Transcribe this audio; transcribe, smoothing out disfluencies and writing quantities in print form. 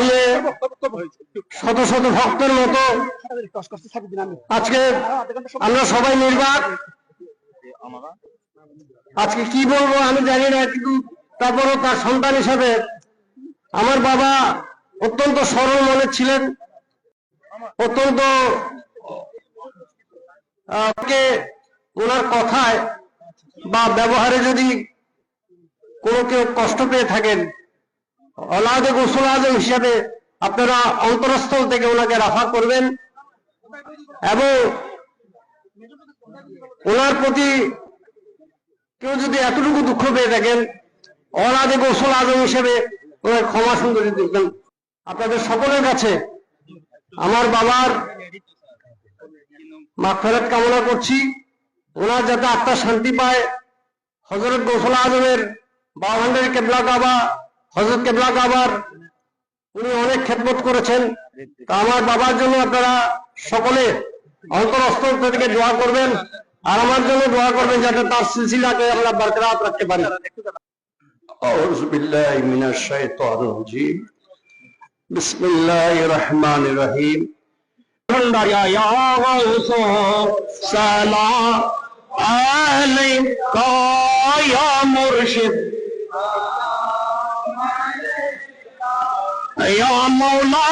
দাঁড়িয়ে শত শত ভক্তের মতো আজকে আমরা সবাই নির্বাক। আজকে কি বলবো আমি জানি না, কিন্তু তারপরও তার সন্তান হিসাবে আমার বাবা অত্যন্ত সরল মনের ছিলেন, অত্যন্ত ওনার কথায় বা ব্যবহারে যদি কোনো কেউ কষ্ট পেয়ে থাকেন, অলাদে গোসল আজম হিসাবে আপনারা অন্তরস্থল থেকে ওনাকে রাফা করবেন এবং ওনার প্রতি কেউ যদি এতটুকু দুঃখ পেয়ে থাকেন, অলাদে গোসল আজম হিসেবে ওনার ক্ষমা সুন্দরী দেখবেন। আপনাদের সকলের কাছে আমার বাবার মাগফিরাত কামনা করছি, ওনার যাতে আত্মা শান্তি পায়। হযরত গোসল আজমের বাউন্ডারি কেবলা কাবা, হযরত কেবলা কাবার উনি অনেক খেদমত করেছেন। তা আমার বাবার জন্য আপনারা সকলে অন্তরস্থল থেকে দোয়া করবেন, আর আমার জন্য দোয়া করবেন যাতে তার সিলসিলাকে আল্লাহ বরকরাত রাখতে পারে। আউযু বিল্লাহি মিনাশ শাইতানির রাজিম। বিসমিল্লাহির রহমানির রহিম। ইয়া গাউসু সালাম আলাইকা ইয়া মুরশিদ ইয়া মাওলা